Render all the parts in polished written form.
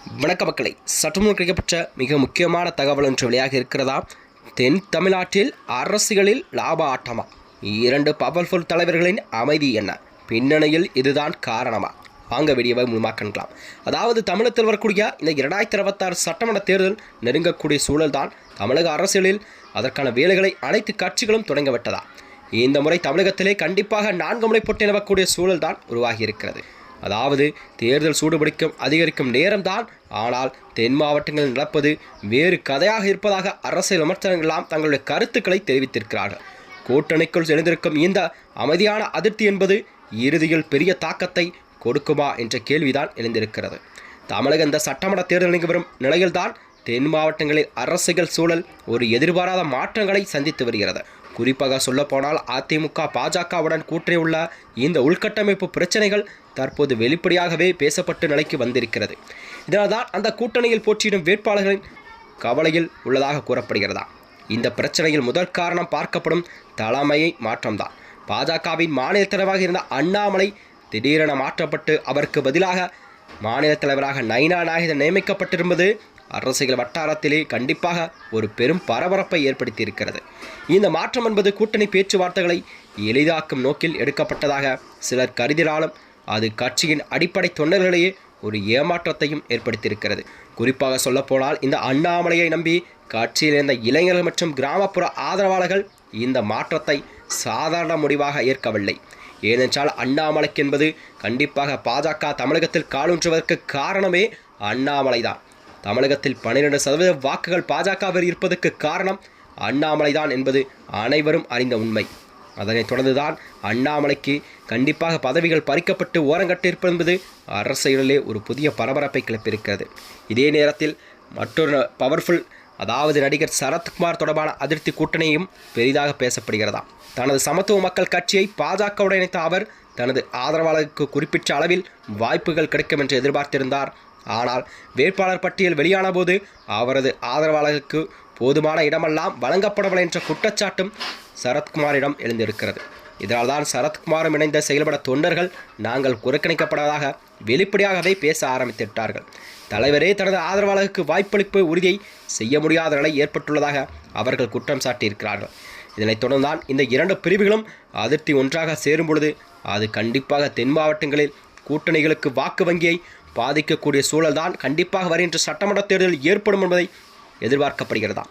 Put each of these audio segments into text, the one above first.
வணக்க மக்களை, சற்றுமுன் கிடைக்கப்பட்ட மிக முக்கியமான தகவல் ஒன்று வெளியாக இருக்கிறதா? தென் தமிழ்நாட்டில் அரசியலில் லாப ஆட்டமா? இரண்டு பவர்ஃபுல் தலைவர்களின் அமைதி என்ன? பின்னணியில் இதுதான் காரணமா? வாங்க வீடியோவை முழுமாக்கலாம். அதாவது தமிழகத்தில் வரக்கூடிய இந்த 2026 சட்டமன்ற தேர்தல் நெருங்கக்கூடிய சூழல்தான் தமிழக அரசியலில் அதற்கான வேலைகளை அனைத்து கட்சிகளும் தொடங்கிவிட்டதா? இந்த முறை தமிழகத்திலே கண்டிப்பாக 4 முறை போட்டி நிலவக்கூடிய சூழல் தான் உருவாகி இருக்கிறது. அதாவது தேர்தல் சூடுபிடிக்கும் அதிகரிக்கும் நேரம்தான். ஆனால் தென் மாவட்டங்களில் நடப்பது வேறு கதையாக இருப்பதாக அரசியல் விமர்சனங்கள்லாம் தங்களுடைய கருத்துக்களை தெரிவித்திருக்கிறார்கள். கூட்டணிக்குள் எழுந்திருக்கும் இந்த அமைதியான அதிருப்தி என்பது இறுதியில் பெரிய தாக்கத்தை கொடுக்குமா என்ற கேள்விதான் எழுந்திருக்கிறது. தமிழக இந்த சட்டமன்ற தேர்தல் நெருங்கி வரும் நிலையில்தான் தென் மாவட்டங்களில் அரசியல் சூழல் ஒரு எதிர்பாராத மாற்றங்களை சந்தித்து வருகிறது. குறிப்பாக சொல்லப்போனால் அதிமுக பாஜகவுடன் கூட்டியுள்ள இந்த உள்கட்டமைப்பு பிரச்சனைகள் தற்போது வெளிப்படையாகவே பேசப்பட்டு நிலைக்கு வந்திருக்கிறது. இதனால்தான் அந்த கூட்டணியில் போட்டியிடும் வேட்பாளர்களின் கவலையில் உள்ளதாக கூறப்படுகிறதா? இந்த பிரச்சனையில் முதல் காரணம் பார்க்கப்படும் தலைமையை மாற்றம்தான். பாஜகவின் மாநில தலைவராக இருந்த அண்ணாமலை திடீரென மாற்றப்பட்டு அவருக்கு பதிலாக மாநில தலைவராக நயினா நாகேந்திரன் நியமிக்கப்பட்டிருப்பது அரசியல் வட்டாரத்திலே கண்டிப்பாக ஒரு பெரும் பரபரப்பை ஏற்படுத்தியிருக்கிறது. இந்த மாற்றம் என்பது கூட்டணி பேச்சுவார்த்தைகளை எளிதாக்கும் நோக்கில் எடுக்கப்பட்டதாக சிலர் கருதினாலும் அது கட்சியின் அடிப்படை தொண்டர்களிடையே ஒரு ஏமாற்றத்தையும் ஏற்படுத்தியிருக்கிறது. குறிப்பாக சொல்லப்போனால் இந்த அண்ணாமலையை நம்பி கட்சியில் இருந்த இளைஞர்கள் மற்றும் கிராமப்புற ஆதரவாளர்கள் இந்த மாற்றத்தை சாதாரண முடிவாக ஏற்கவில்லை. ஏனென்றால் அண்ணாமலைக்கு என்பது கண்டிப்பாக பாஜக தமிழகத்தில் காலூன்றுவதற்கு காரணமே அண்ணாமலை தான். தமிழகத்தில் 12% வாக்குகள் பாஜகவில் இருப்பதற்கு காரணம் அண்ணாமலைதான் என்பது அனைவரும் அறிந்த உண்மை. அதனைத் தொடர்ந்துதான் அண்ணாமலைக்கு கண்டிப்பாக பதவிகள் பறிக்கப்பட்டு ஓரங்கட்டிருப்பது என்பது அரசியலிலே ஒரு புதிய பரபரப்பை கிளப்பியிருக்கிறது. இதே நேரத்தில் மற்றொரு பவர்ஃபுல், அதாவது நடிகர் சரத்குமார் தொடர்பான அதிருப்தி கூட்டணியும் பெரிதாக பேசப்படுகிறதா? தனது சமத்துவ மக்கள் கட்சியை பாஜகவுடன் இணைத்த அவர் தனது ஆதரவாளருக்கு குறிப்பிட்ட அளவில் வாய்ப்புகள் கிடைக்கும் என்று எதிர்பார்த்திருந்தார். ஆனால் வேட்பாளர் பட்டியல் வெளியான போது அவரது ஆதரவாளர்களுக்கு போதுமான இடமெல்லாம் வழங்கப்படவில்லை என்ற குற்றச்சாட்டும் சரத்குமாரிடம் எழுந்திருக்கிறது. இதனால்தான் சரத்குமாரும் இணைந்த செயல்பட தொண்டர்கள் நாங்கள் புறக்கணிக்கப்பட்டதாக வெளிப்படையாகவே பேச ஆரம்பித்துவிட்டார்கள். தலைவரே தனது ஆதரவாளருக்கு வாய்ப்பளிப்பு உறுதியை செய்ய முடியாத நிலை ஏற்பட்டுள்ளதாக அவர்கள் குற்றம் சாட்டியிருக்கிறார்கள். இதனைத் தொடர்ந்தான் இந்த இரண்டு பிரிவுகளும் அதிருப்தி ஒன்றாக சேரும் பொழுது அது கண்டிப்பாக தென் மாவட்டங்களில் கூட்டணிகளுக்கு வாக்கு வங்கியை பாதிக்கக்கூடிய சூழல்தான் கண்டிப்பாக வருகின்ற சட்டமன்ற தேர்தலில் ஏற்படும் என்பதை எதிர்பார்க்கப்படுகிறதா?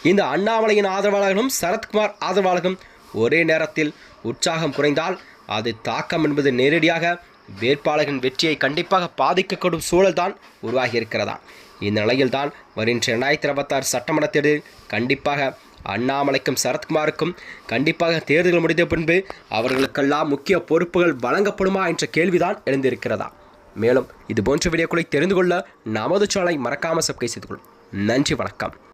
இந்த அண்ணாமலையின் ஆதரவாளர்களும் சரத்குமார் ஆதரவாளர்களும் ஒரே நேரத்தில் உற்சாகம் குறைந்தால் அது தாக்கம் என்பது நேரடியாக வேட்பாளர்களின் வெற்றியை கண்டிப்பாக பாதிக்கக்கூடும் சூழல்தான் உருவாகி இருக்கிறதா? இந்த நிலையில்தான் வருகின்ற 2026 சட்டமன்ற தேர்தலில் கண்டிப்பாக அண்ணாமலைக்கும் சரத்குமாருக்கும் கண்டிப்பாக தேர்தல் முடிந்த பின்பு அவர்களுக்கெல்லாம் முக்கிய பொறுப்புகள் வழங்கப்படுமா என்ற கேள்விதான் எழுந்திருக்கிறதா? மேலும் இதுபோன்ற வீடியோக்களை தெரிந்து கொள்ள நமது சேனலை மறக்காமல் சப்ஸ்கிரைப் செய்து கொள்ளும். நன்றி, வணக்கம்.